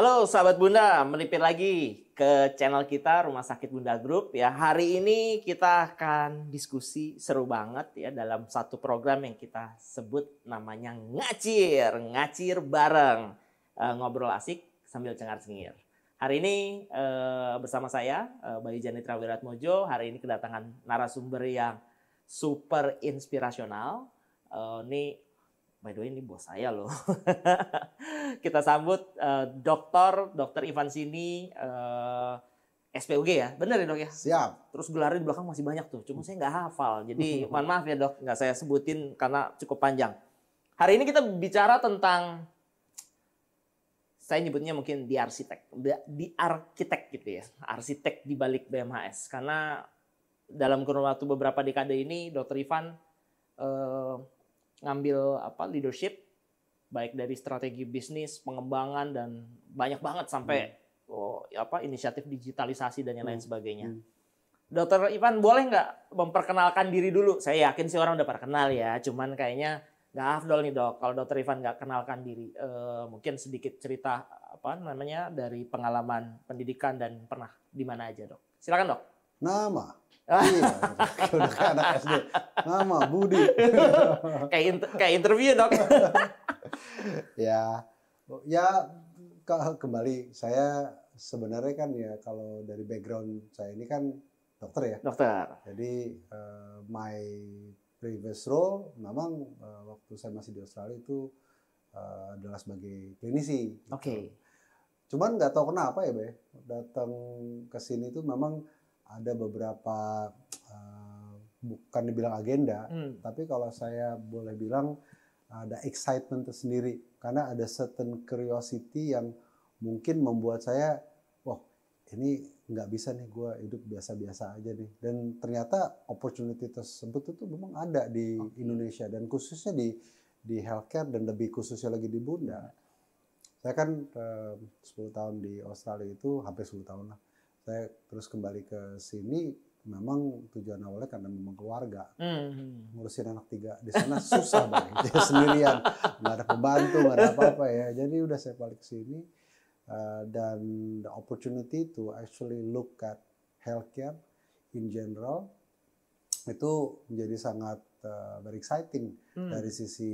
Halo sahabat Bunda, melipir lagi ke channel kita Rumah Sakit Bunda Group ya. Hari ini kita akan diskusi seru banget ya dalam satu program yang kita sebut namanya Ngacir, Ngacir bareng. Ngobrol asik sambil cengar-cengir. Hari ini bersama saya Bayu Janitra Wiratmojo. Hari ini kedatangan narasumber yang super inspirasional. By the way, ini bos saya loh. Kita sambut Dr. Ivan Sini, SPUG ya? Bener ya dok ya? Siap. Terus gelarnya di belakang masih banyak tuh, cuma saya nggak hafal. Jadi mohon maaf ya dok, nggak saya sebutin karena cukup panjang. Hari ini kita bicara tentang, saya nyebutnya mungkin di arsitek gitu ya. Arsitek di balik BMHS. Karena dalam kurun waktu beberapa dekade ini, Dr. Ivan ngambil leadership baik dari strategi bisnis, pengembangan dan banyak banget sampai inisiatif digitalisasi dan yang lain sebagainya. Dr. Ivan boleh nggak memperkenalkan diri dulu? Saya yakin sih orang udah pada kenal ya, cuman kayaknya nggak afdol nih dok kalau Dr. Ivan nggak kenalkan diri. Mungkin sedikit cerita dari pengalaman pendidikan dan pernah di mana aja dok. Silakan dok. Nama. Iya, udah kayak anak SD. Nama Budi. kayak interview dok. ya kembali saya sebenarnya kan ya kalau dari background saya ini kan dokter ya. Dokter. Jadi my previous role memang waktu saya masih di Australia itu adalah sebagai klinisi. Gitu. Oke. Cuman nggak tahu kenapa ya, Be, datang ke sini tuh memang ada beberapa bukan dibilang agenda, tapi kalau saya boleh bilang ada excitement tersendiri karena ada certain curiosity yang mungkin membuat saya, wah ini nggak bisa nih gue hidup biasa-biasa aja nih. Dan ternyata opportunity tersebut itu memang ada di Indonesia dan khususnya di healthcare dan lebih khususnya lagi di Bunda. Saya kan 10 tahun di Australia itu hampir 10 tahun lah. Saya terus kembali ke sini memang tujuan awalnya karena memang keluarga. Ngurusin anak 3 di sana susah banget. Dia sendirian, nggak ada pembantu, nggak ada apa-apa ya. Jadi udah saya balik ke sini dan the opportunity to actually look at healthcare in general itu menjadi sangat very exciting dari sisi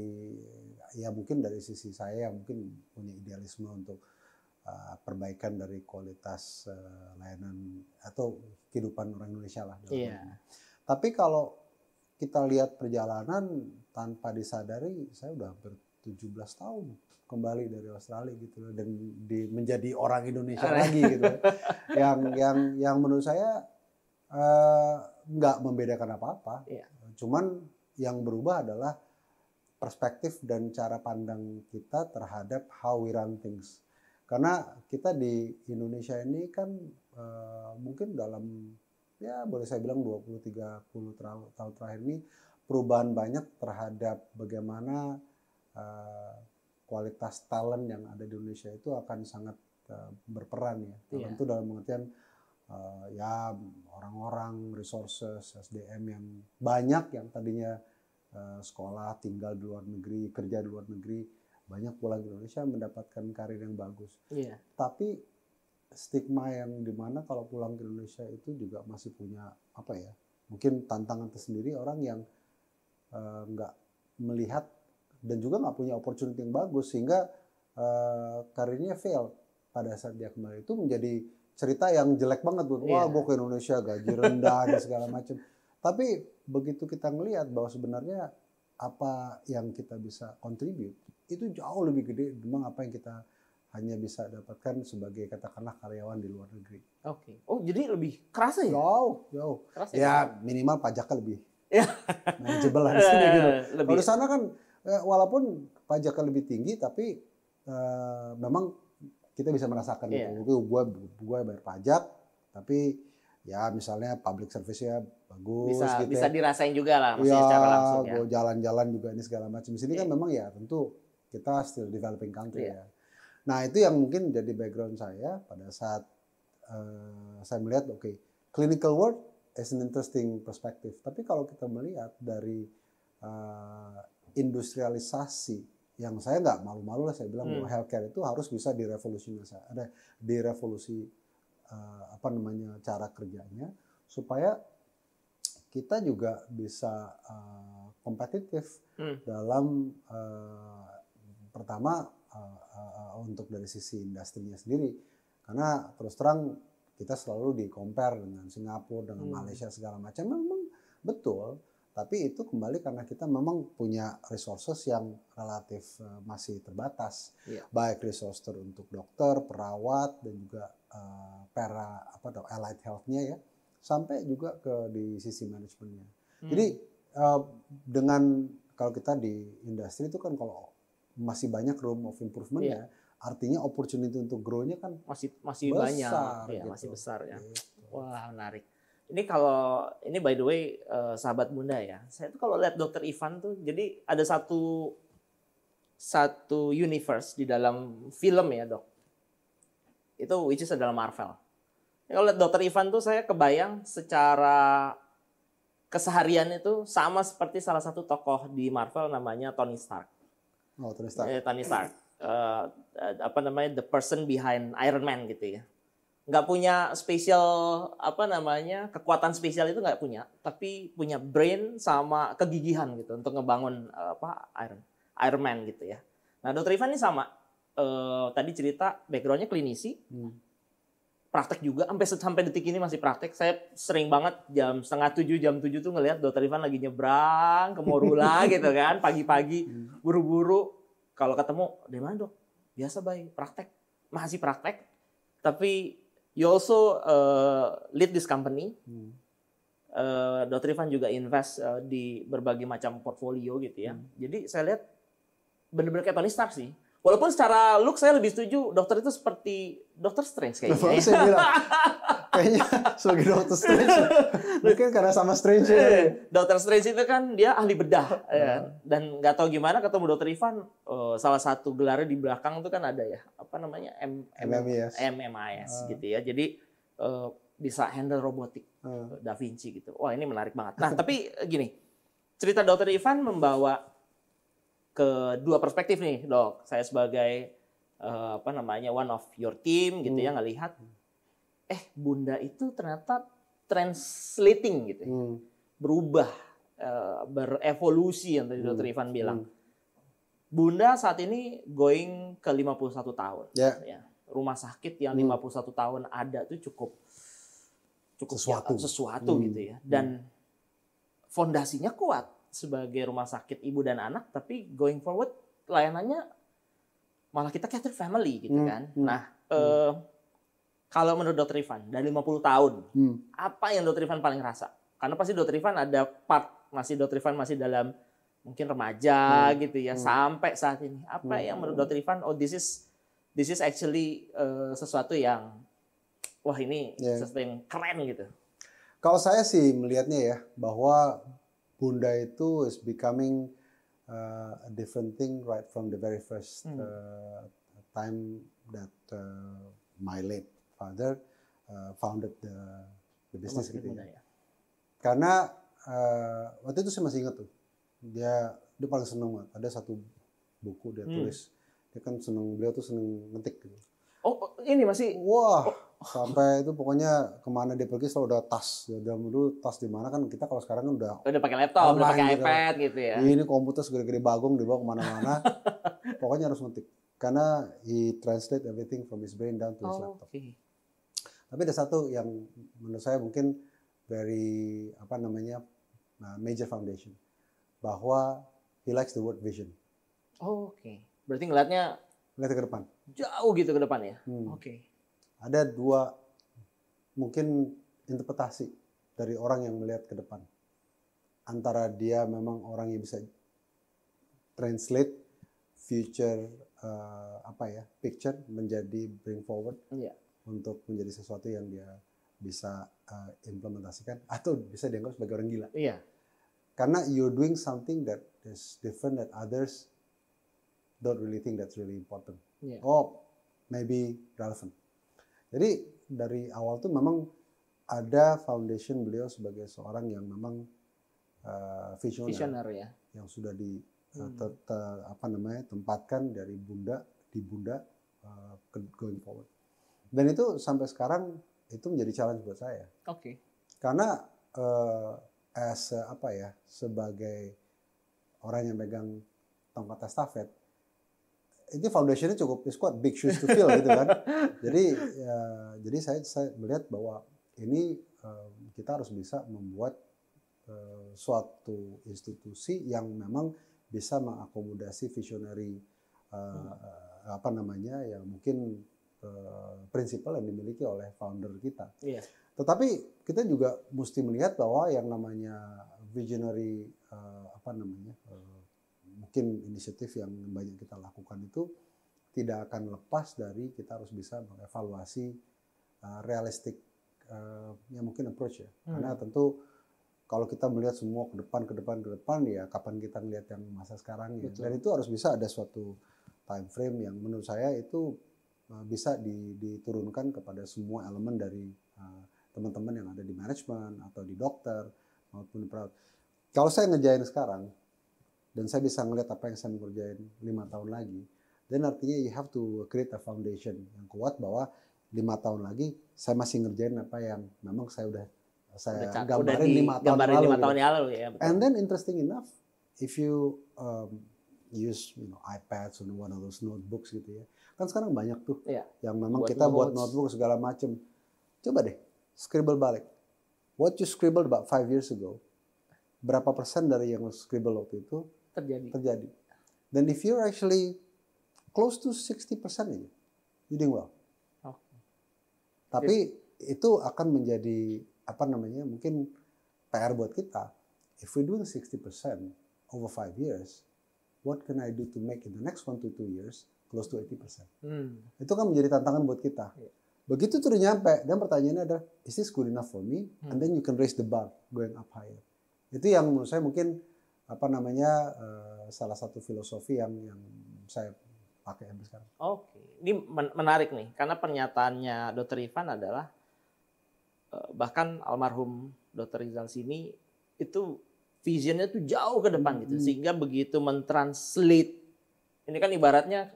ya mungkin dari sisi saya yang mungkin punya idealisme untuk perbaikan dari kualitas layanan atau kehidupan orang Indonesia lah. Tapi kalau kita lihat perjalanan tanpa disadari, saya udah hampir 17 tahun kembali dari Australia gitu dan menjadi orang Indonesia lagi gitu. Yang menurut saya nggak membedakan apa-apa. Cuman yang berubah adalah perspektif dan cara pandang kita terhadap how we run things. Karena kita di Indonesia ini kan mungkin dalam ya boleh saya bilang 20-30 tahun terakhir ini perubahan banyak terhadap bagaimana kualitas talent yang ada di Indonesia itu akan sangat berperan ya. Talent itu dalam pengertian ya orang-orang, resources, SDM yang banyak yang tadinya sekolah, tinggal di luar negeri, kerja di luar negeri, banyak pulang ke Indonesia mendapatkan karir yang bagus. Tapi stigma yang dimana kalau pulang ke Indonesia itu juga masih punya mungkin tantangan tersendiri orang yang nggak melihat dan juga nggak punya opportunity yang bagus sehingga karirnya fail pada saat dia kembali itu menjadi cerita yang jelek banget tuh. Wah, gue ke Indonesia gaji rendah dan segala macam. Tapi begitu kita ngelihat bahwa sebenarnya apa yang kita bisa contribute itu jauh lebih gede dibanding apa yang kita hanya bisa dapatkan sebagai katakanlah karyawan di luar negeri. Oke. Oh, jadi lebih kerasa ya? Jauh. Kerasa ya minimal pajaknya lebih manageable lah di sini gitu. Kalau di sana kan walaupun pajaknya lebih tinggi tapi memang kita bisa merasakan gitu. Gue bayar pajak tapi ya misalnya public service-nya bagus gitu. Bisa dirasain juga lah maksudnya secara langsung ya. Gue jalan-jalan juga ini segala macam. Di sini kan memang ya tentu kita still developing country ya. Nah, itu yang mungkin jadi background saya pada saat saya melihat clinical world is an interesting perspective. Tapi kalau kita melihat dari industrialisasi yang saya nggak malu-malu lah saya bilang bahwa healthcare itu harus bisa direvolusi apa namanya cara kerjanya supaya kita juga bisa kompetitif dalam pertama untuk dari sisi industrinya sendiri, karena terus terang kita selalu di-compare dengan Singapura, dengan Malaysia segala macam, memang betul. Tapi itu kembali karena kita memang punya resources yang relatif masih terbatas, baik resource untuk dokter, perawat, dan juga allied health-nya ya, sampai juga ke di sisi manajemennya. Jadi dengan kalau kita di industri itu kan kalau masih banyak room of improvement ya, artinya opportunity untuk grow-nya kan masih besar, banyak, gitu. masih besar ya. Gitu. Wah, menarik. Ini kalau ini by the way sahabat Bunda ya, saya tuh kalau lihat Dokter Ivan tuh, jadi ada satu universe di dalam film ya dok, itu which is adalah Marvel. Kalau lihat Dokter Ivan tuh saya kebayang secara keseharian itu sama seperti salah satu tokoh di Marvel namanya Tony Stark. Oh, Tony Stark. Tony Stark. Apa namanya, the person behind Iron Man gitu ya. Nggak punya spesial apa namanya, kekuatan spesial itu nggak punya, tapi punya brain sama kegigihan gitu untuk ngebangun Iron Man gitu ya. Nah, Dr. Ivan ini sama. Tadi cerita backgroundnya klinisi, praktek juga sampai detik ini masih praktek. Saya sering banget jam 6:30, jam 7 tuh ngelihat Dr. Ivan lagi nyebrang ke Morula gitu kan, pagi-pagi buru-buru. Kalau ketemu, dari mana dok? Biasa baik, praktek, masih praktek. Tapi you also lead this company. Dr. Ivan juga invest di berbagai macam portfolio gitu ya. Jadi saya lihat benar-benar kayak Tony Stark sih. Walaupun secara look saya lebih setuju dokter itu seperti Doctor Strange kayaknya. Saya bilang, kayaknya sebagai Doctor Strange. Mungkin karena sama Strange ya. Doctor Strange itu kan dia ahli bedah. Ya. Dan nggak tahu gimana ketemu Dr. Ivan, salah satu gelarnya di belakang itu kan ada ya, apa namanya, MMIS gitu ya. Jadi bisa handle robotik Da Vinci gitu. Wah, ini menarik banget. Nah, tapi gini, cerita Dr. Ivan membawa ke dua perspektif nih, dok. Saya sebagai one of your team gitu ya, ngelihat Bunda itu ternyata translating gitu ya. Berubah, berevolusi yang tadi Dr. Ivan bilang. Bunda saat ini going ke 51 tahun. Ya. Rumah sakit yang 51 tahun ada tuh cukup sesuatu gitu ya. Dan fondasinya kuat sebagai rumah sakit ibu dan anak, tapi going forward layanannya malah kita cater family gitu kan. Nah, kalau menurut Dr. Ivan dari 50 tahun, apa yang Dr. Ivan paling rasa? Karena pasti Dr. Ivan ada part Dr. Ivan masih dalam mungkin remaja gitu ya, sampai saat ini. Apa yang menurut Dr. Ivan, this is actually sesuatu yang wah ini sesuatu yang keren gitu. Kalau saya sih melihatnya ya, bahwa Bunda itu is becoming a different thing right from the very first time that my late father founded the business gitu ya. Karena waktu itu saya masih ingat tuh, dia paling seneng banget. Ada satu buku dia tulis, beliau tuh seneng ngetik gitu. Oh, ini masih sampai itu pokoknya kemana dia pergi selalu ada tas. Udah dulu tas di mana kan, kita kalau sekarang kan udah pakai laptop, udah pakai iPad gitu ya. Ini komputer segede-gede bagong dibawa kemana-mana. Pokoknya harus ngetik karena he translate everything from his brain down to his laptop. Okay. Tapi ada satu yang menurut saya mungkin very major foundation, bahwa he likes the word vision. Oke. Berarti ngeliatnya ke depan. Jauh gitu ke depan ya. Oke. Ada dua mungkin interpretasi dari orang yang melihat ke depan. Antara dia memang orang yang bisa translate future picture menjadi bring forward untuk menjadi sesuatu yang dia bisa implementasikan, atau bisa dianggap sebagai orang gila. Karena you're doing something that is different that others don't really think that's really important. Maybe relevant. Jadi dari awal tuh memang ada foundation beliau sebagai seorang yang memang visioner ya, yang sudah tempatkan dari bunda going forward. Dan itu sampai sekarang itu menjadi challenge buat saya. Oke. Karena sebagai orang yang megang tongkat estafet, itu foundationnya cukup quite big shoes to fill gitu kan. Jadi saya melihat bahwa ini kita harus bisa membuat suatu institusi yang memang bisa mengakomodasi visionary yang mungkin prinsipal yang dimiliki oleh founder kita. Iya. Tetapi kita juga mesti melihat bahwa yang namanya visionary mungkin inisiatif yang banyak kita lakukan itu tidak akan lepas dari kita harus bisa mengevaluasi realistic yang mungkin approach ya. Karena tentu kalau kita melihat semua ke depan ya kapan kita melihat yang masa sekarang ya. Dan itu harus bisa ada suatu time frame yang menurut saya itu bisa diturunkan kepada semua elemen dari teman-teman yang ada di manajemen atau di dokter maupun di perawat. Kalau saya ngerjain sekarang dan saya bisa ngelihat apa yang saya mau kerjain 5 tahun lagi, dan artinya you have to create a foundation yang kuat bahwa 5 tahun lagi saya masih ngerjain apa yang memang saya gambarin 5 tahun yang lalu. Ya, betul. And then interesting enough, if you use iPads or one of those notebooks gitu ya. Kan sekarang banyak tuh yang memang kita buat notebook segala macam. Coba deh scribble balik. What you scribbled about 5 years ago, berapa persen dari yang scribble waktu itu terjadi. Dan if you're actually close to 60% aja, you doing well. Okay. Tapi itu akan menjadi mungkin PR buat kita. If we're doing 60% over 5 years, what can I do to make in the next 1 to 2 years close to 80%? Itu kan menjadi tantangan buat kita. Begitu tuh udah nyampe, dan pertanyaannya adalah, is this good enough for me? And then you can raise the bar, going up higher. Itu yang menurut saya mungkin salah satu filosofi yang saya pakai sampai sekarang. Oke, ini menarik nih, karena pernyataannya Dr. Ivan adalah bahkan almarhum Dr. Rizal Sini itu visionnya tuh jauh ke depan gitu, sehingga begitu mentranslate, ini kan ibaratnya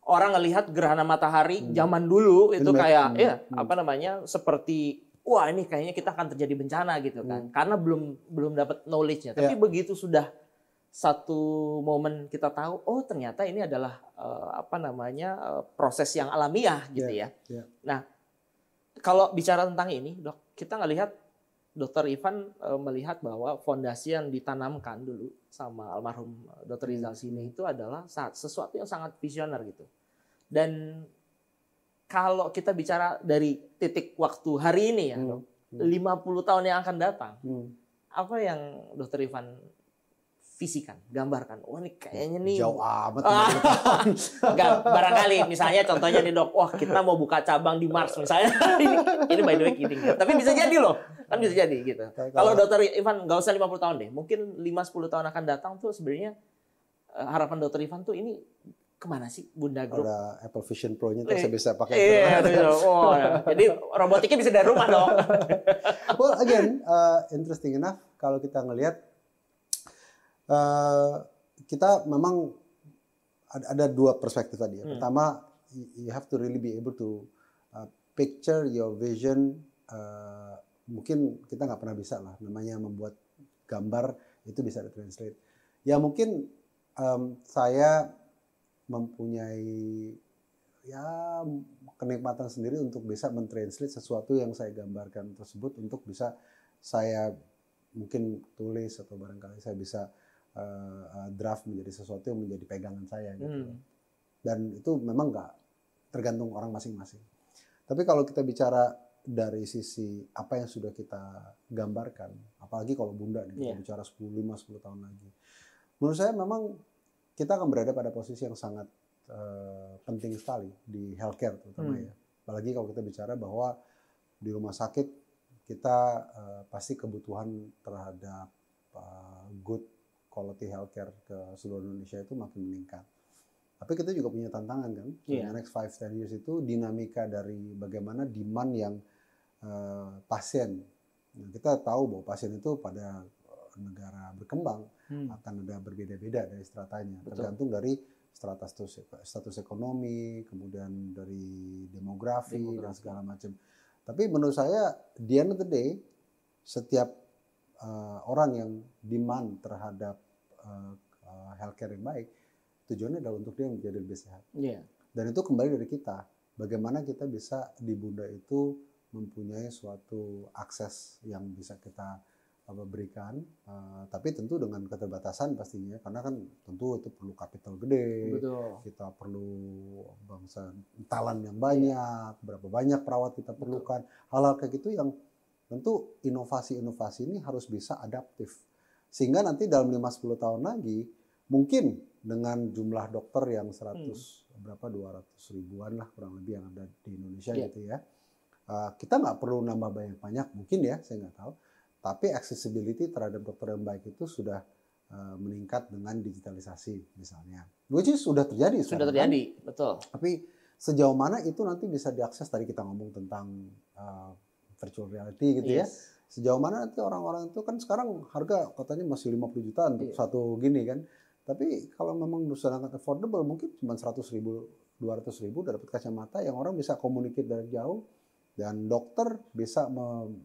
orang ngelihat gerhana matahari zaman dulu itu kayak seperti wah ini kayaknya kita akan terjadi bencana gitu kan, karena belum dapat knowledge-nya. Tapi begitu sudah satu momen kita tahu, oh ternyata ini adalah proses yang alamiah gitu ya. Nah kalau bicara tentang ini, dok, kita ngelihat Dr. Ivan melihat bahwa fondasi yang ditanamkan dulu sama almarhum Dr. Rizal Sini itu adalah sesuatu yang sangat visioner gitu. Dan kalau kita bicara dari titik waktu hari ini ya, dok, 50 tahun yang akan datang, apa yang Dr. Ivan visikan, gambarkan? Oh ini kayaknya nih jauh amat. Enggak, barangkali misalnya contohnya nih dok, wah kita mau buka cabang di Mars misalnya. ini by the way kidding. Tapi bisa jadi loh, kan bisa jadi gitu. Kalau Dr. Ivan nggak usah 50 tahun deh, mungkin 5-10 tahun akan datang tuh sebenarnya harapan Dr. Ivan tuh ini kemana sih Bunda Group? Ada Apple Vision Pro-nya tuh saya bisa pakai. Jadi robotiknya bisa dari rumah dong. Well again, interesting enough kalau kita ngelihat kita memang ada dua perspektif tadi. Pertama, you have to really be able to picture your vision. Mungkin kita nggak pernah bisa lah, namanya membuat gambar itu bisa ditranslate. Ya mungkin saya mempunyai kenikmatan sendiri untuk bisa mentranslate sesuatu yang saya gambarkan tersebut untuk bisa saya mungkin tulis atau barangkali saya bisa draft menjadi sesuatu yang menjadi pegangan saya gitu. Dan itu memang nggak tergantung orang masing-masing. Tapi kalau kita bicara dari sisi apa yang sudah kita gambarkan, apalagi kalau Bunda nih, kita bicara 5-10 tahun lagi. Menurut saya memang kita akan berada pada posisi yang sangat penting sekali di healthcare terutama ya. Apalagi kalau kita bicara bahwa di rumah sakit kita pasti kebutuhan terhadap good quality healthcare ke seluruh Indonesia itu makin meningkat. Tapi kita juga punya tantangan kan. The next 5-10 years itu dinamika dari bagaimana demand yang pasien. Nah, kita tahu bahwa pasien itu pada negara berkembang akan ada berbeda-beda dari stratanya. Betul. Tergantung dari status ekonomi, kemudian dari demografi dan segala macam. Tapi menurut saya, di end of the day, setiap orang yang demand terhadap healthcare yang baik, tujuannya adalah untuk dia menjadi lebih sehat. Yeah. Dan itu kembali dari kita. Bagaimana kita bisa di Bunda itu mempunyai suatu akses yang bisa kita berikan, tapi tentu dengan keterbatasan pastinya, karena kan tentu itu perlu kapital gede. Betul. Kita perlu talent yang banyak, berapa banyak perawat kita perlukan, hal-hal kayak gitu yang tentu inovasi-inovasi ini harus bisa adaptif. Sehingga nanti dalam 5-10 tahun lagi, mungkin dengan jumlah dokter yang 200 ribuan lah kurang lebih yang ada di Indonesia gitu ya. Kita nggak perlu nambah banyak-banyak, mungkin ya, saya nggak tahu. Tapi accessibility terhadap dokter yang baik itu sudah meningkat dengan digitalisasi misalnya. Which is sudah terjadi. Sudah terjadi, kan? Betul. Tapi sejauh mana itu nanti bisa diakses, tadi kita ngomong tentang virtual reality gitu ya. Sejauh mana nanti orang-orang itu kan sekarang harga katanya masih 50 juta untuk satu gini kan. Tapi kalau memang sangat affordable, mungkin cuma 100 ribu, 200 ribu udah dapat kacamata yang orang bisa communicate dari jauh. Dan dokter bisa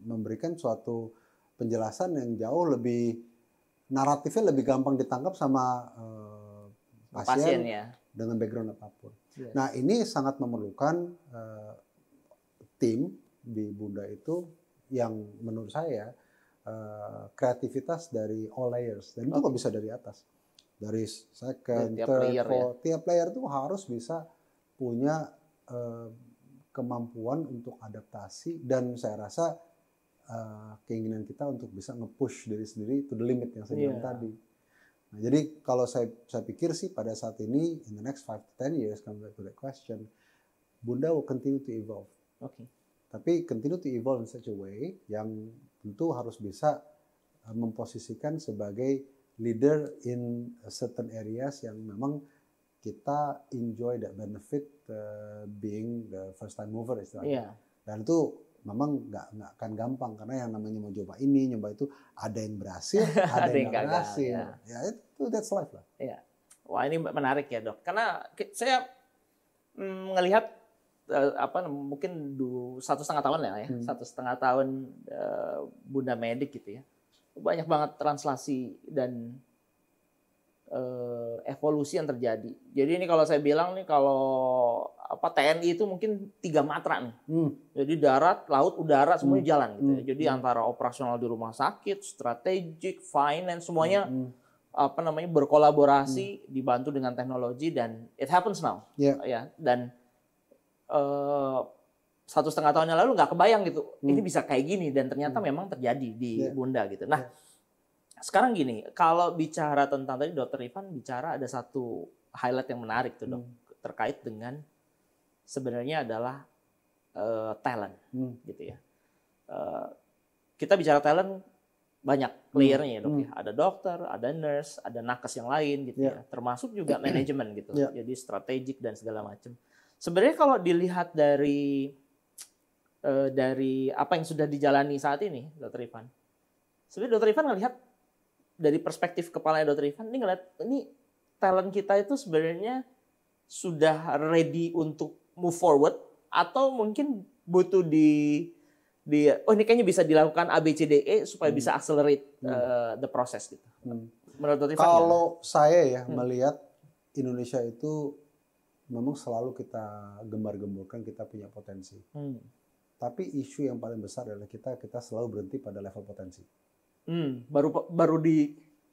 memberikan suatu penjelasan yang jauh lebih, naratifnya lebih gampang ditangkap sama pasien ya, dengan background apapun. Nah ini sangat memerlukan tim di Bunda itu yang menurut saya kreativitas dari all layers. Dan itu nggak bisa dari atas. Dari second, third, fourth, tiap player itu harus bisa punya kemampuan untuk adaptasi, dan saya rasa keinginan kita untuk bisa nge-push diri sendiri to the limit yang saya bilang tadi. Nah, jadi kalau saya pikir sih pada saat ini, in the next 5 to 10 years, come back to that question, Bunda will continue to evolve. Tapi continue to evolve in such a way yang tentu harus bisa memposisikan sebagai leader in certain areas yang memang kita enjoy that benefit being the first time mover istilahnya. Dan itu memang nggak akan gampang, karena yang namanya mau coba ini, nyoba itu, ada yang berhasil, ada yang nggak berhasil. Ya itu that's life lah. Wah ini menarik ya dok, karena saya ngelihat mungkin 1,5 tahun lah ya, 1,5 tahun Bunda Medik gitu ya, banyak banget translasi dan evolusi yang terjadi. Jadi ini kalau saya bilang nih, kalau TNI itu mungkin 3 matra nih. Jadi darat, laut, udara semuanya jalan gitu ya. Jadi antara operasional di rumah sakit, strategik, finance, semuanya berkolaborasi, dibantu dengan teknologi, dan it happens now. Ya, dan 1,5 tahun yang lalu nggak kebayang gitu, ini bisa kayak gini, dan ternyata memang terjadi di Bunda gitu. Nah, sekarang gini, kalau bicara tentang, tadi Dr. Ivan bicara ada satu highlight yang menarik tuh dok, terkait dengan sebenarnya adalah talent gitu ya. Kita bicara talent banyak layernya ya dok ya. Ada dokter, ada nurse, ada nakes yang lain gitu ya. Termasuk juga manajemen gitu. Jadi strategik dan segala macam. Sebenarnya kalau dilihat dari apa yang sudah dijalani saat ini, Dr. Ivan. Sebenarnya Dr. Ivan ngelihat dari perspektif kepalanya Dr. Ivan, ini talent kita itu sebenarnya sudah ready untuk move forward, atau mungkin butuh ini kayaknya bisa dilakukan ABCDE supaya bisa accelerate the process gitu. Menurut Dr. Ivan, kalau saya melihat Indonesia itu memang selalu kita gembar-gemburkan kita punya potensi. Tapi isu yang paling besar adalah kita selalu berhenti pada level potensi.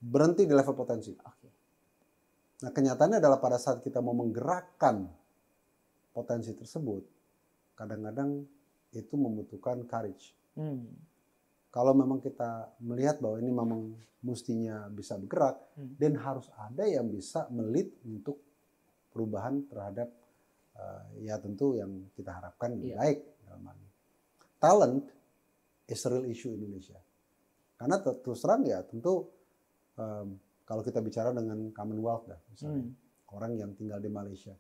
Berhenti di level potensi. Nah, kenyataannya adalah pada saat kita mau menggerakkan potensi tersebut, kadang-kadang itu membutuhkan courage. Kalau memang kita melihat bahwa ini memang mestinya bisa bergerak, dan harus ada yang bisa melit untuk perubahan terhadap ya tentu yang kita harapkan lebih baik. Talent is a real issue Indonesia. Karena terus terang ya tentu kalau kita bicara dengan Commonwealth misalnya, orang yang tinggal di Malaysia,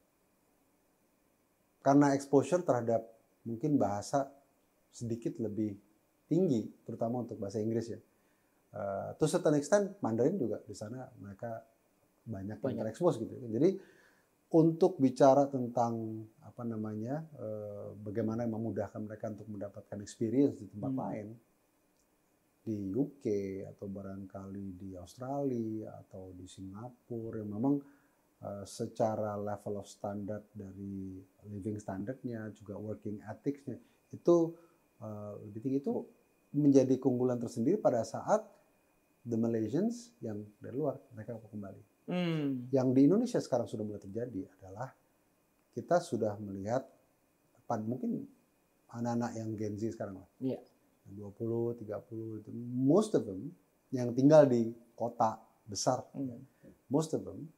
karena exposure terhadap mungkin bahasa sedikit lebih tinggi, terutama untuk bahasa Inggris ya, To certain extent Mandarin juga di sana mereka banyak yang terekspos gitu. Jadi untuk bicara tentang apa namanya bagaimana memudahkan mereka untuk mendapatkan experience di tempat lain di UK atau barangkali di Australia atau di Singapura yang memang secara level of standard dari living standardnya juga working ethicsnya itu lebih tinggi, itu menjadi keunggulan tersendiri pada saat the Malaysians yang dari luar mereka mau kembali. Yang di Indonesia sekarang sudah mulai terjadi adalah kita sudah melihat mungkin anak-anak yang Gen Z sekarang lah, 20, 30 itu, most of them yang tinggal di kota besar, most of them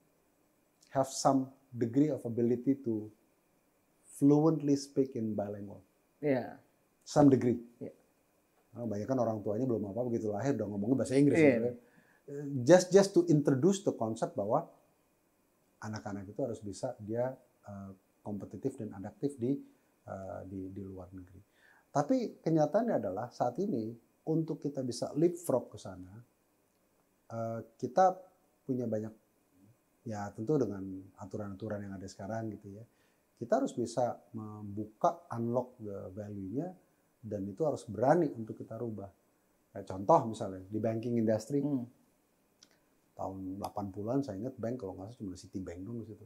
have some degree of ability to fluently speak in bilingual. Some degree. Banyak kan orang tuanya belum apa begitu lahir udah ngomongnya bahasa Inggris. Gitu. Just to introduce the concept bahwa anak-anak itu harus bisa dia kompetitif dan adaptif di luar negeri. Tapi kenyataannya adalah saat ini untuk kita bisa leapfrog ke sana, kita punya banyak, ya tentu dengan aturan-aturan yang ada sekarang gitu ya, kita harus bisa membuka unlock value-nya dan itu harus berani untuk kita rubah. Kayak contoh misalnya di banking industry, tahun 80-an saya ingat bank kalau nggak salah cuma Citibank dulu situ.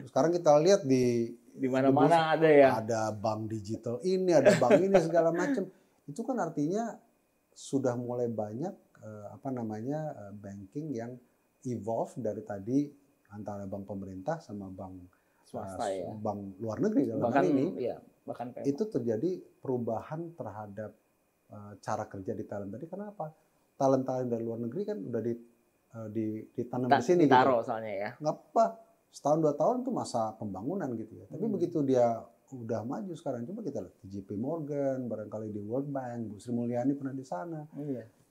Sekarang kita lihat di mana-mana ada ya. Ada bank digital ini, ada bank ini segala macam. Itu kan artinya sudah mulai banyak banking yang evolve dari tadi antara bank pemerintah sama bank swasta bank luar negeri dalam hal ini. Bahkan itu terjadi perubahan terhadap cara kerja di talent tadi. Kenapa? Talent dari luar negeri kan udah ditanam di sini ditaruh gitu. Soalnya ya. Nggak apa, setahun 2 tahun itu masa pembangunan gitu ya. Tapi begitu dia udah maju sekarang, coba kita lihat di JP Morgan, barangkali di World Bank, Bu Sri Mulyani pernah di sana.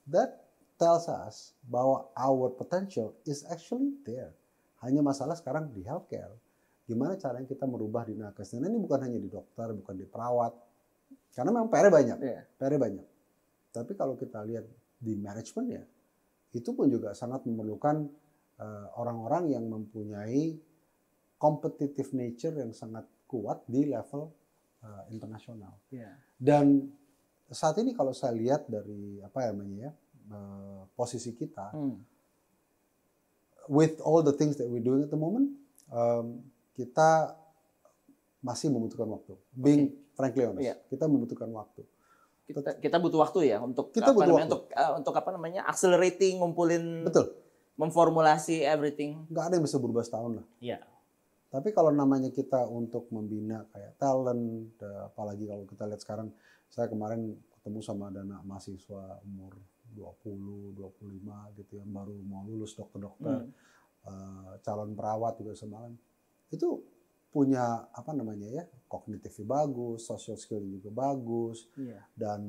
That tells us bahwa our potential is actually there. Hanya masalah sekarang di healthcare. Gimana caranya kita merubah di nakes. Dan ini bukan hanya di dokter, bukan di perawat. Karena memang PR banyak. banyak. Tapi kalau kita lihat di manajemen ya, itu pun juga sangat memerlukan orang-orang yang mempunyai competitive nature yang sangat kuat di level internasional. Dan saat ini kalau saya lihat dari posisi kita, with all the things that we're doing at the moment, kita masih membutuhkan waktu. Being frankly honest, kita membutuhkan waktu. Kita butuh waktu ya untuk accelerating, ngumpulin, memformulasi everything. Nggak ada yang bisa berubah setahun lah. Tapi kalau namanya kita untuk membina kayak talent, apalagi kalau kita lihat sekarang, saya kemarin ketemu sama ada anak mahasiswa umur 20, 25 gitu yang baru mau lulus dokter-dokter, calon perawat juga semalam. Itu punya kognitifnya bagus, social skill juga bagus, dan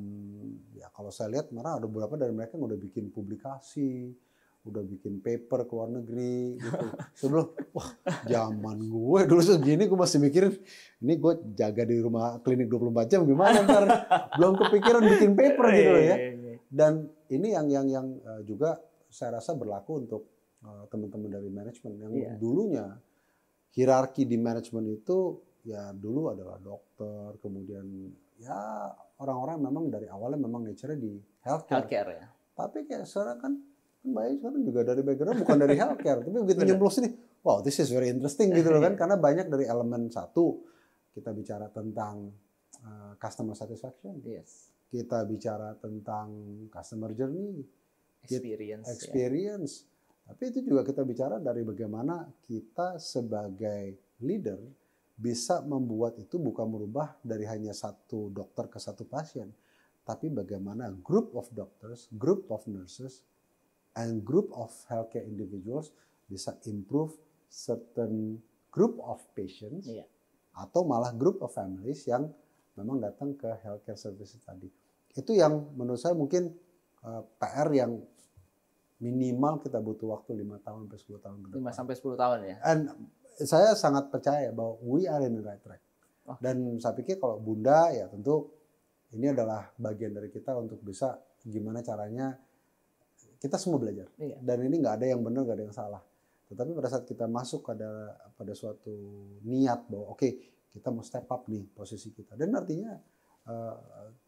ya kalau saya lihat malah ada beberapa dari mereka yang udah bikin publikasi, udah bikin paper ke luar negeri gitu. Sebelum zaman gue dulu segini gue masih mikirin ini gue jaga di rumah klinik 24 jam gimana ntar, belum kepikiran bikin paper gitu ya. Dan ini yang juga saya rasa berlaku untuk teman-teman dari manajemen yang dulunya hierarki di manajemen itu ya dulu adalah dokter, kemudian ya orang-orang memang dari awalnya memang nature-nya di healthcare ya. Tapi kayak sekarang kan Mbak sekarang juga dari background bukan dari healthcare, tapi begitu nyemplung sini, wow this is very interesting gitu loh kan, karena banyak dari elemen satu kita bicara tentang customer satisfaction, kita bicara tentang customer journey, experience. Tapi itu juga kita bicara dari bagaimana kita sebagai leader bisa membuat itu bukan merubah dari hanya satu dokter ke satu pasien, tapi bagaimana group of doctors, group of nurses, and group of healthcare individuals bisa improve certain group of patients atau malah group of families yang memang datang ke healthcare services tadi. Itu yang menurut saya mungkin PR yang minimal kita butuh waktu 5 tahun sampai 10 tahun ke depan. 5 sampai 10 tahun ya. And saya sangat percaya bahwa we are in the right track. Dan saya pikir kalau Bunda ya tentu ini adalah bagian dari kita untuk bisa gimana caranya kita semua belajar. Iya. Dan ini nggak ada yang benar, nggak ada yang salah. Tetapi pada saat kita masuk pada suatu niat bahwa oke, kita mau step up nih posisi kita. Dan artinya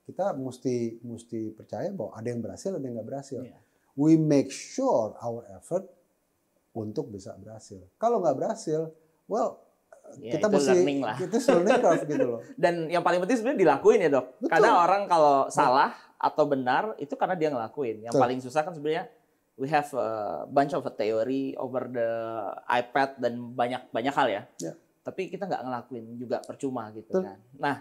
kita mesti percaya bahwa ada yang berhasil, ada yang nggak berhasil. Iya. We make sure our effort untuk bisa berhasil. Kalau nggak berhasil, well, Ya, kita mesti learning lah. Itu learning curve gitu loh. Dan yang paling penting sebenarnya dilakuin ya dok. Betul. Karena orang kalau salah atau benar itu karena dia ngelakuin. Yang Betul. paling susah kan sebenarnya we have a bunch of a theory over the iPad dan banyak hal ya. Ya. Tapi kita nggak ngelakuin juga percuma gitu Betul. kan. Nah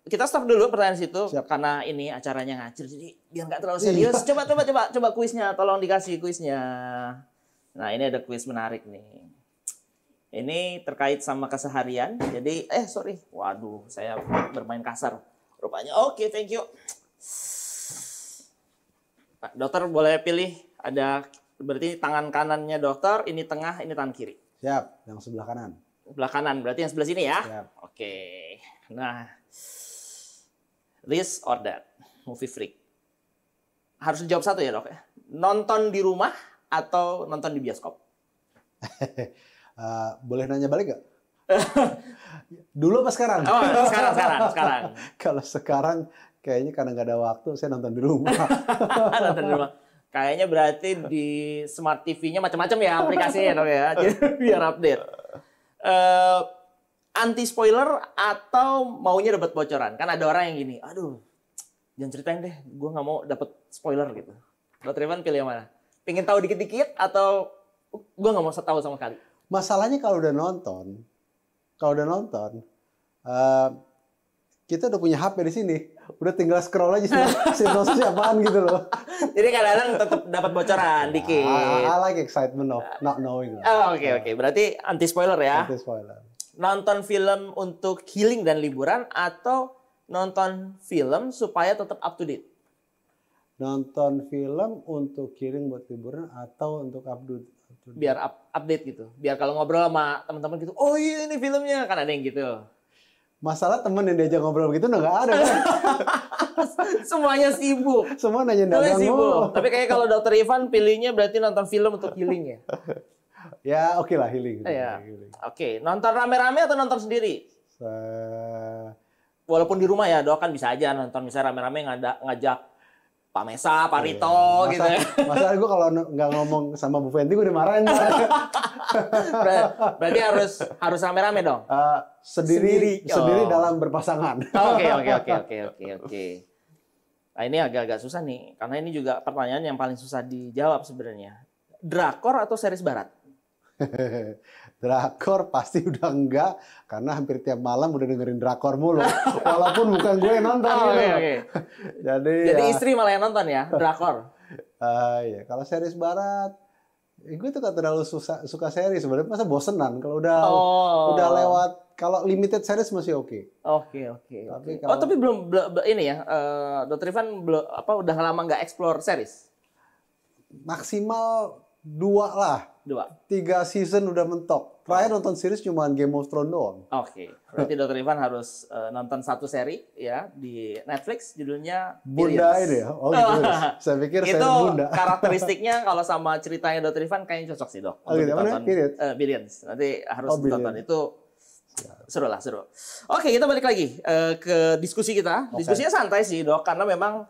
kita stop dulu pertanyaan situ. Siap. Karena ini acaranya ngacir jadi biar nggak terlalu serius. Coba kuisnya, tolong dikasih kuisnya. Nah ini ada kuis menarik nih. Ini terkait sama keseharian. Jadi, waduh, saya bermain kasar. Rupanya, oke, thank you. Nah, dokter boleh pilih. Berarti tangan kanannya dokter, ini tengah, ini tangan kiri. Siap, yang sebelah kanan. Sebelah kanan, berarti yang sebelah sini ya? Siap. Oke. Nah, this or that, movie freak. Harus dijawab satu ya dok ya. Nonton di rumah atau nonton di bioskop? Boleh nanya balik gak? Dulu apa sekarang? Oh, sekarang. Kalau sekarang kayaknya karena nggak ada waktu, saya nonton di rumah. Nonton di rumah. Kayaknya berarti di smart TV-nya macam-macam ya aplikasinya dong ya, biar update. Anti spoiler atau maunya dapat bocoran? Kan ada orang yang gini, aduh, jangan ceritain deh, gue nggak mau dapat spoiler gitu. Dr. Ivan pilih yang mana? Pengen tahu dikit-dikit atau gue nggak mau tahu sama sekali? Masalahnya kalau udah nonton, kita udah punya HP di sini, udah tinggal scroll aja sinopsisnya apaan gitu loh. Jadi kadang-kadang tetap dapat bocoran dikit. I like excitement of not knowing. Oke. Berarti anti spoiler ya. Anti spoiler. Nonton film untuk healing dan liburan atau nonton film supaya tetap up to date? Nonton film untuk healing buat liburan atau untuk update? Biar update gitu. Biar kalau ngobrol sama teman-teman gitu, oh iya ini filmnya, kan ada yang gitu. Masalah temen yang diajak ngobrol begitu udah nggak ada kan? Semuanya sibuk. Semua nanya dagang mulu. Tapi kayak kalau Dr. Ivan pilihnya berarti nonton film untuk healing ya? Ya oke lah healing. Ya. Oke. Nonton rame-rame atau nonton sendiri? Walaupun di rumah ya, dok kan bisa aja nonton misalnya rame-rame ngajak Pak Mesa, Pak Rito gitu ya. Masalah gue kalau nggak ngomong sama Bu Fenty gue dimarahin. Berarti harus rame-rame dong? Sendiri dalam berpasangan. Oke. Nah ini agak-agak susah nih, karena ini juga pertanyaan yang paling susah dijawab sebenarnya. Drakor atau series barat? Drakor pasti udah enggak, karena hampir tiap malam udah dengerin drakor mulu. Walaupun bukan gue yang nonton. Oke. Jadi ya, istri malah yang nonton ya, drakor? Ya. Kalau series barat, gue tuh gak terlalu suka series sebenarnya, masa bosenan. Kalau udah lewat, kalau limited series masih oke. Oke. Tapi belum ini ya, Dr. Ivan udah lama nggak explore series? Maksimal 2 lah. 3 season udah mentok. Terakhir nonton series cuma Game of Thrones doang. Oke. Berarti Dr. Ivan harus nonton satu seri ya di Netflix, judulnya Bunda Billions. ini ya? Oh gitu. Saya pikir itu saya Bunda. karakteristiknya kalau sama ceritanya Dr. Ivan kayaknya cocok sih dok. Oh gitu, mana? Billions. Nanti harus ditonton. Itu seru. Oke, kita balik lagi ke diskusi kita. Diskusinya santai sih dok, karena memang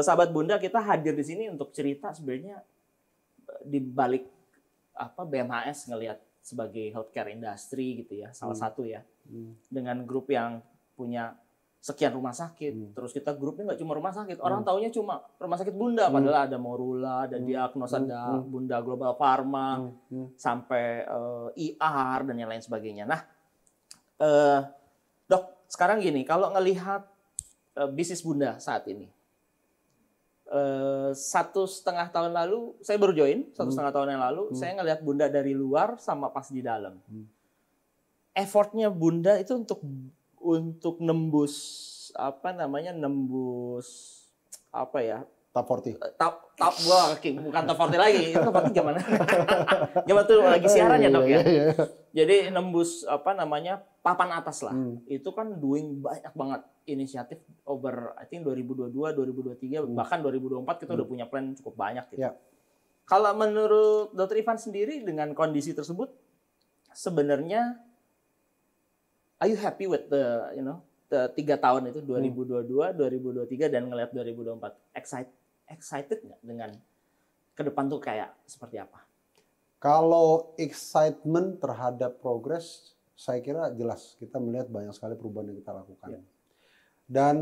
sahabat Bunda kita hadir di sini untuk cerita sebenarnya di balik BMHS ngelihat sebagai healthcare industry gitu ya, salah satu ya, dengan grup yang punya sekian rumah sakit. Terus kita grupnya nggak cuma rumah sakit, orang taunya cuma rumah sakit Bunda, padahal ada Morula, ada Diagnos, ada Bunda Global Pharma, sampai IR dan yang lain sebagainya. Nah, dok, sekarang gini, kalau ngelihat bisnis Bunda saat ini, 1,5 tahun lalu saya baru join, 1,5 tahun yang lalu saya ngelihat Bunda dari luar sama pas di dalam. Effortnya Bunda itu untuk nembus Top 40. Top gua bukan top 40 lagi. Itu top 40 gimana? Gimana tuh lagi siaran ya, Dok ya? Jadi nembus papan atas lah. Itu kan doing banyak banget inisiatif over I think 2022, 2023 bahkan 2024 kita udah punya plan cukup banyak gitu. Yeah. Kalau menurut Dr. Ivan sendiri dengan kondisi tersebut sebenarnya are you happy with the 3 tahun itu 2022, 2023 dan ngelihat 2024? Excited nggak dengan ke depan tuh kayak seperti apa? Kalau excitement terhadap progres, saya kira jelas kita melihat banyak sekali perubahan yang kita lakukan. Yeah. Dan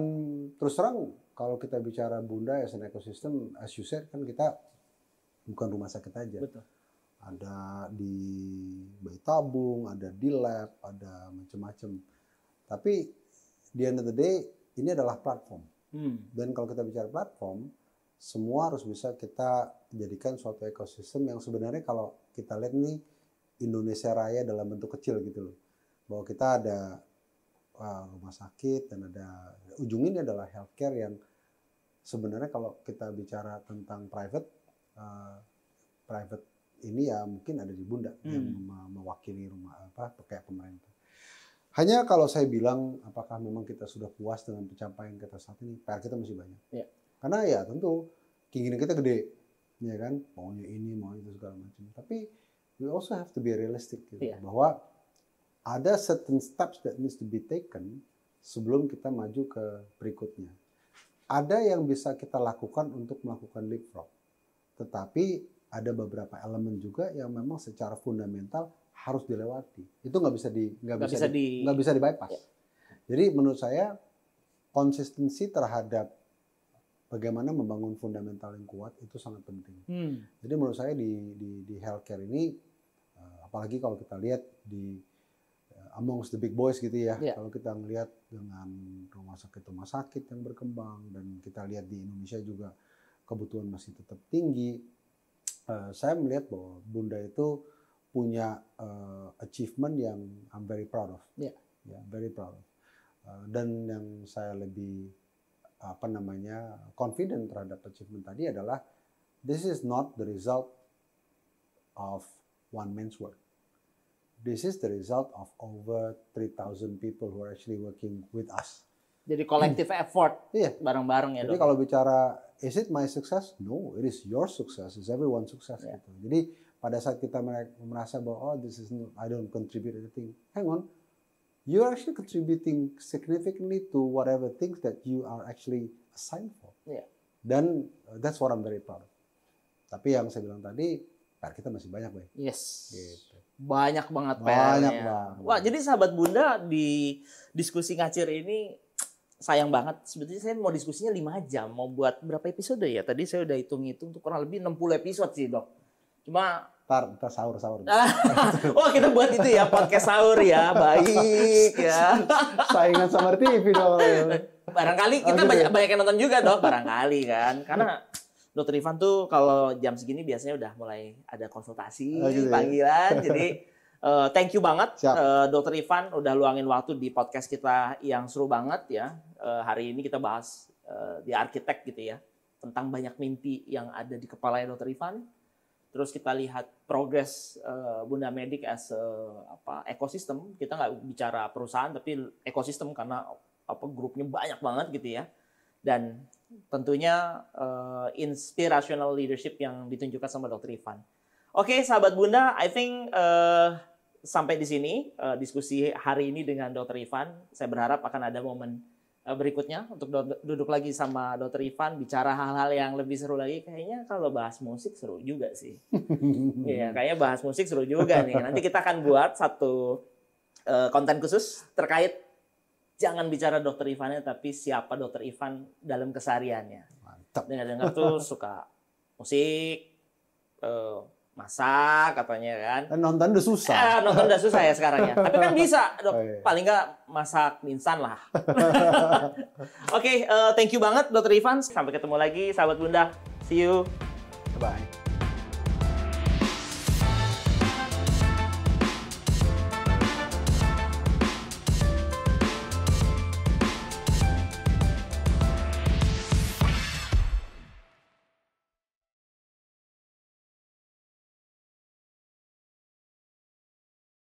terus terang kalau kita bicara Bunda as an ecosystem, as you said kan kita bukan rumah sakit aja. Betul. Ada di bayi tabung, ada di lab, ada macam-macam. Tapi di end of the day ini adalah platform. Dan kalau kita bicara platform, semua harus bisa kita jadikan suatu ekosistem yang sebenarnya kalau kita lihat nih Indonesia Raya dalam bentuk kecil gitu loh. Bahwa kita ada rumah sakit dan ada ujungnya adalah healthcare yang sebenarnya kalau kita bicara tentang private ini ya mungkin ada di Bunda yang mewakili kayak pemerintah. Hanya kalau saya bilang apakah memang kita sudah puas dengan pencapaian kita saat ini, PR kita masih banyak. Yeah. Karena ya tentu keinginan kita gede, ya kan, maunya ini, mau itu segala macam. Tapi we also have to be realistic gitu, bahwa ada certain steps that needs to be taken sebelum kita maju ke berikutnya. Ada yang bisa kita lakukan untuk melakukan leapfrog, tetapi ada beberapa elemen juga yang memang secara fundamental harus dilewati. Itu nggak bisa di bypass. Ya. Jadi menurut saya konsistensi terhadap bagaimana membangun fundamental yang kuat itu sangat penting. Jadi menurut saya di healthcare ini, apalagi kalau kita lihat di amongst the big boys gitu ya, kalau kita ngelihat dengan rumah sakit yang berkembang dan kita lihat di Indonesia juga kebutuhan masih tetap tinggi, saya melihat bahwa Bunda itu punya achievement yang I'm very proud of, very proud of. Dan yang saya lebih confident terhadap achievement tadi adalah this is not the result of one man's work. This is the result of over 3,000 people who are actually working with us. Jadi collective effort, bareng-bareng ya. Jadi kalau bicara is it my success? No, it is your success. It's everyone's success. Gitu. Jadi pada saat kita merasa bahwa this is not, I don't contribute anything. Hang on. You are actually contributing significantly to whatever things that you are actually assigned for. Yeah. Dan that's what I'm very proud of. Tapi yang saya bilang tadi, PR kita masih banyak, Bay. Yes. Gitu. Banyak banget PR-nya. Wah, jadi sahabat Bunda di diskusi ngacir ini sayang banget. Sebetulnya saya mau diskusinya 5 jam. Mau buat berapa episode ya? Tadi saya udah hitung-hitung untuk kurang lebih 60 episode sih, Dok. Cuma Ntar sahur. Oh, kita buat itu ya, podcast sahur ya. Baik ya. Saingan sama TV dong. Barangkali kita banyak yang nonton juga, Dok. Barangkali kan. Karena Dr. Ivan tuh kalau jam segini biasanya udah mulai ada konsultasi, panggilan. Jadi thank you banget Dr. Ivan udah luangin waktu di podcast kita yang seru banget ya. Hari ini kita bahas di arsitek gitu ya. Tentang banyak mimpi yang ada di kepala Dr. Ivan. Terus kita lihat progres Bunda Medic as ekosistem. Kita nggak bicara perusahaan tapi ekosistem karena grupnya banyak banget gitu ya. Dan tentunya inspirational leadership yang ditunjukkan sama Dr. Ivan. Oke, sahabat Bunda, I think sampai di sini diskusi hari ini dengan Dr. Ivan. Saya berharap akan ada momen berikutnya untuk duduk lagi sama Dr. Ivan, bicara hal-hal yang lebih seru lagi. Kayaknya kalau bahas musik seru juga sih. Iya, kayaknya bahas musik seru juga nih. Nanti kita akan buat satu konten khusus terkait jangan bicara Dr. Ivannya, tapi siapa Dr. Ivan dalam kesehariannya. Mantap. Dengar-dengar tuh suka musik, masak katanya kan. Dan nonton udah susah. Nonton udah susah ya sekarang ya. Tapi kan bisa, Dok. Paling nggak masak mie instan lah. Oke, thank you banget Dr. Ivan. Sampai ketemu lagi, sahabat Bunda. See you. Bye.